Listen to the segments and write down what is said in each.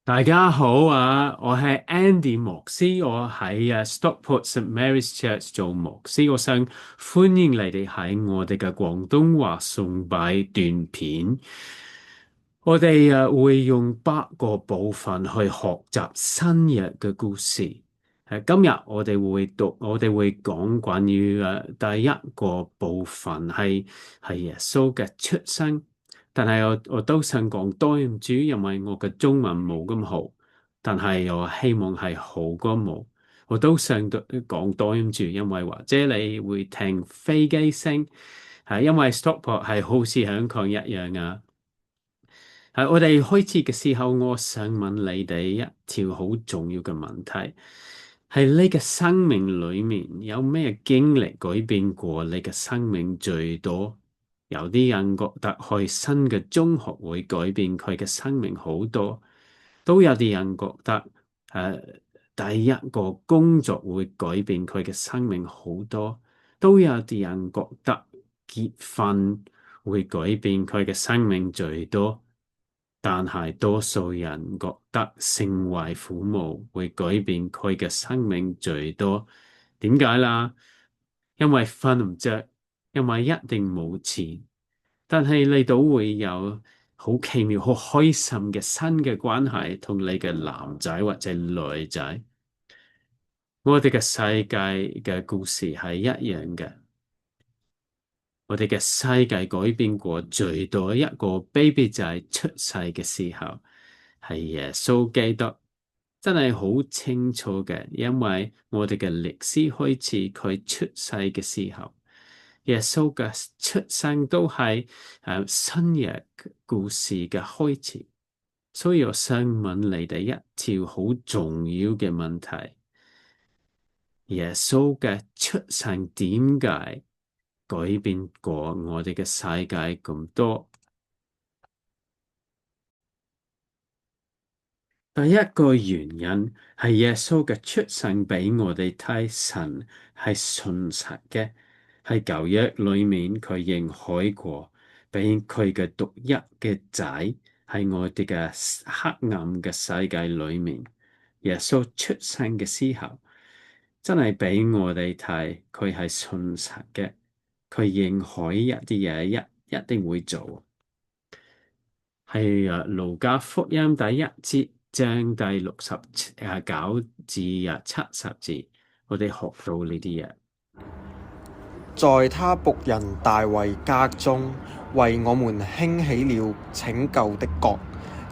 大家好啊，我係 Andy 牧師，我喺Stockport St Mary's Church 做牧師，我想歡迎你哋喺我哋嘅廣東話崇拜短片。我哋會用8個部分去學習新約嘅故事。今日我哋會講關於第一個部分係耶穌嘅出生。但係我都想講多謝主，因為我嘅中文冇咁好，但係我希望係好過冇。我都想講多謝主，因為或者你會聽飛機聲，係因為 Stockport 係好似香港一樣啊。係我哋開始嘅時候，我想問你哋一條好重要嘅問題：係你嘅生命裏面有咩經歷改變過你嘅生命最多？有啲人覺得去新嘅中學會改變佢嘅生命好多，都有啲人覺得第一個工作會改變佢嘅生命好多，都有啲人覺得結婚會改變佢嘅生命最多。但係多數人覺得成為父母會改變佢嘅生命最多。點解啦？因為瞓唔着，因為一定冇錢。但係你都會有好奇妙、好開心嘅新嘅關係，同你嘅男仔或者女仔。我哋嘅世界嘅故事係一樣嘅。我哋嘅世界改變過最多一個 baby 仔出世嘅時候，係耶穌基督，真係好清楚嘅，因為我哋嘅歷史開始佢出世嘅時候，耶穌嘅出生都係新約故事嘅開始，所以我想問你哋一條好重要嘅問題：耶穌嘅出生點解改變過我哋嘅世界咁多？第一個原因係耶穌嘅出生俾我哋睇神係信實嘅，喺舊約裏面佢認許過，俾佢嘅獨一嘅仔喺我哋嘅黑暗嘅世界裏面，耶穌出生嘅時候，真係俾我哋睇佢係信實嘅，佢認許一啲嘢一定會做。係路加福音第一節章第69至70節，我哋學到呢啲嘢。在他僕人大衛家中，為我們興起了拯救的國，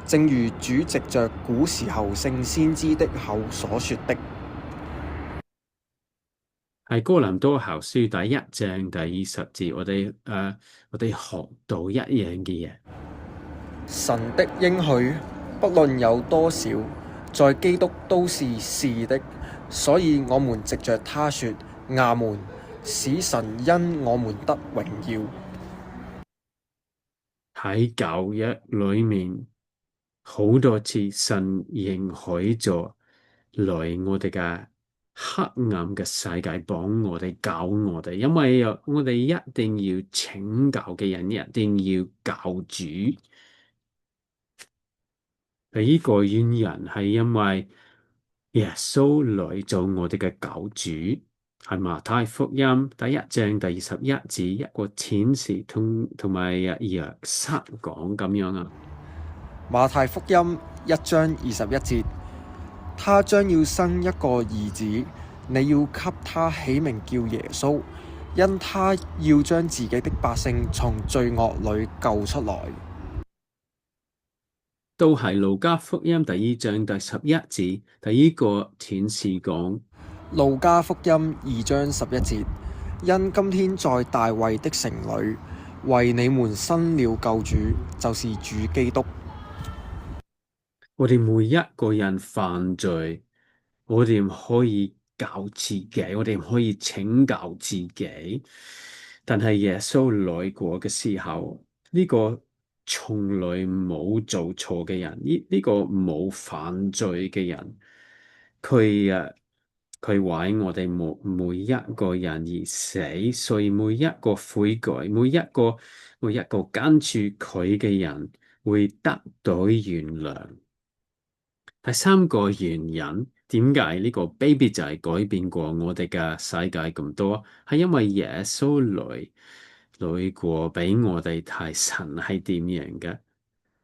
正如主藉着古時候聖先知的口所說的。係哥林多後書第一章第20節，我哋學到一樣嘅嘢。神的應許不論有多少，在基督都是是的，所以我們藉着他說阿們，使神因我們得榮耀。喺舊約裏面好多次神認許咗來我哋嘅黑暗嘅世界幫我哋救我哋，因為我哋一定要拯救嘅人一定要救主。呢個原因係因為耶穌來做我哋嘅救主，係馬太福音第一章第21節，一個天使同埋約瑟講咁樣啊。馬太福音1章21節，他將要生一個兒子，你要給他起名叫耶穌，因他要將自己的百姓從罪惡裏救出來。都係路加福音第2章第11節，第一個天使講。路加福音2章11節，因今天在大衛的城裏，為你們生了救主，就是主基督。我哋每一個人犯罪，我哋唔可以救自己，我哋唔可以拯救自己。但係耶穌來過嘅時候，呢個從來冇做錯嘅人，呢個冇犯罪嘅人，佢為我哋每一個人而死，所以每一個悔改，每一個跟住佢嘅人會得到原諒。第三個原因，點解呢個 baby 仔改變過我哋嘅世界咁多？係因為耶穌來過俾我哋睇神係點樣嘅。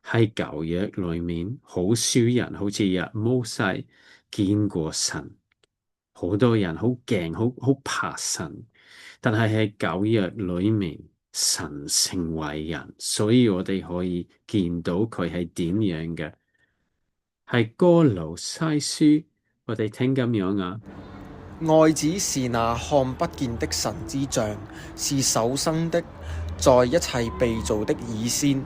喺舊約裏面，好少人好似摩西見過神，好多人好驚，好怕神。但係喺舊約裏面，神成為人，所以我哋可以見到佢係點樣嘅。係歌羅西書，我哋聽咁樣啊。愛子是那看不見的神之像，是首生的，在一切被造的以先。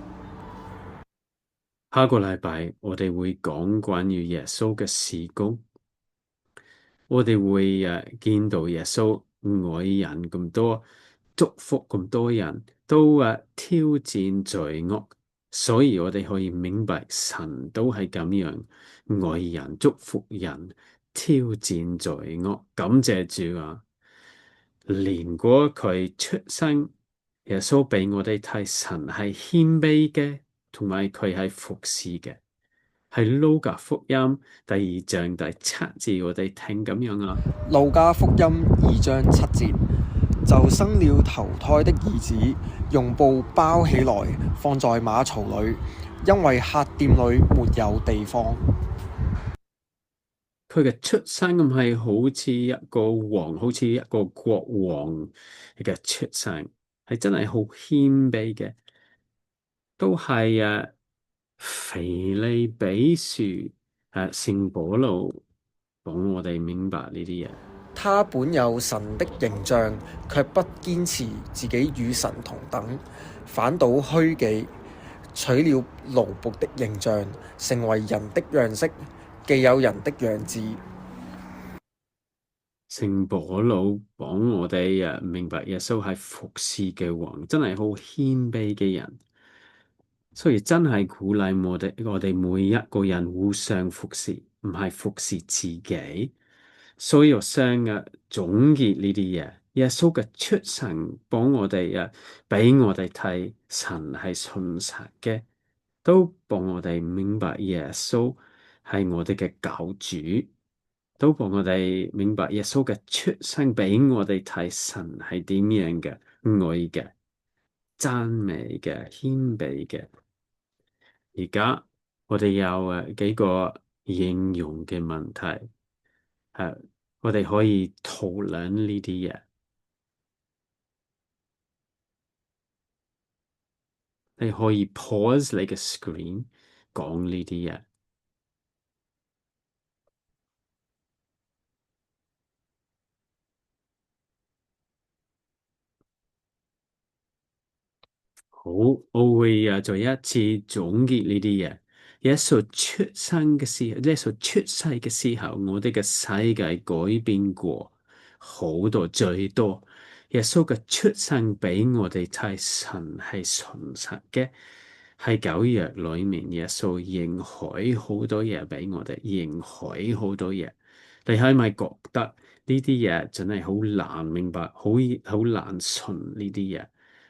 下個禮拜我哋會講關於耶穌嘅事工，我哋會見到耶穌愛人咁多，祝福咁多人，都挑戰罪惡，所以我哋可以明白神都係咁樣愛人、祝福人、挑戰罪惡。感謝主啊！連過佢出生，耶穌俾我哋睇神係謙卑嘅，同埋佢係服侍嘅。係路加福音第二章第七節，我哋聽咁樣啊。路加福音2章7節，就生了頭胎的兒子，用布包起來，放在馬槽裏，因為客店裏沒有地方。佢嘅出生咁係好似一個王，好似一個國王嘅出生，係真係好謙卑嘅，都係腓利比書聖保羅講我哋明白呢啲嘢。他本有神的形象，卻不堅持自己與神同等，反倒虛己，取了奴僕的形象，成為人的樣式，既有人的樣子。聖保羅講我哋明白耶穌係服侍嘅王，真係好謙卑嘅人。所以真係鼓勵我哋每一個人互相服侍，唔係服侍自己。所以我想總結呢啲嘢，耶穌嘅出生幫我哋俾我哋睇神係信實嘅，都幫我哋明白耶穌係我哋嘅救主，都幫我哋明白耶穌嘅出生俾我哋睇神係點樣嘅愛嘅、讚美嘅、謙卑嘅。而家我哋有幾個應用嘅問題，我哋可以討論呢啲嘢。你可以 pause 你嘅 screen 講呢啲嘢。好，我會再一次總結呢啲嘢。耶穌出生嘅時候，耶穌出世嘅時候，我哋嘅世界改變過好多，最多。耶穌嘅出生俾我哋睇神係信實嘅，喺舊約裏面，耶穌認許好多嘢俾我哋，認許好多嘢。你係咪覺得呢啲嘢真係好難明白，好難信呢啲嘢？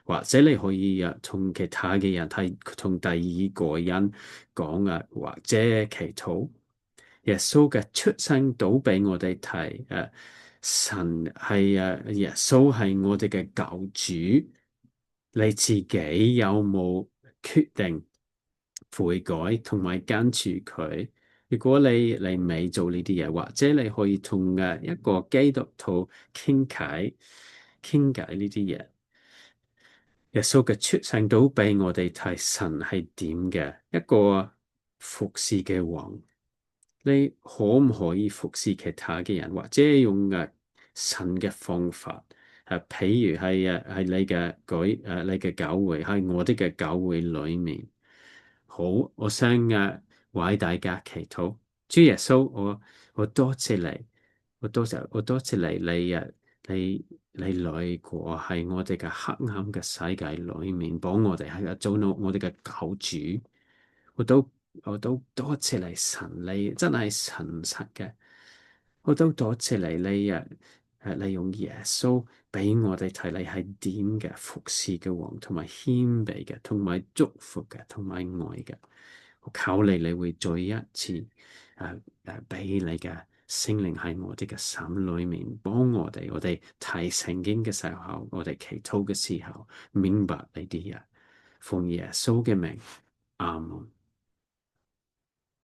或者你可以同其他嘅人睇，同第二個人講或者祈禱。耶穌嘅出生都俾我哋睇，神係耶穌係我哋嘅救主。你自己有冇決定悔改同埋跟住佢？如果你未做呢啲嘢，或者你可以同一個基督徒傾偈呢啲嘢。耶穌嘅出生都俾我哋睇神係點嘅一個服侍嘅王。你可唔可以服侍其他嘅人，或者用神嘅方法？譬如係你嘅教會，喺我哋嘅教會裏面。好，我想為大家祈禱。主耶穌，我多謝你，我多謝你來過喺我哋嘅黑暗嘅世界裏面，幫我哋係做到我哋嘅救主。我都多謝你神，你真係神實嘅。我都多謝你用耶穌俾我哋睇你係點嘅服侍嘅王，同埋謙卑嘅，同埋祝福嘅，同埋愛嘅。我求你，你會再一次俾你嘅聖靈喺我哋嘅心裏面幫我哋睇聖經嘅時候，我哋祈禱嘅時候，明白呢啲嘢。奉耶穌嘅名，阿門。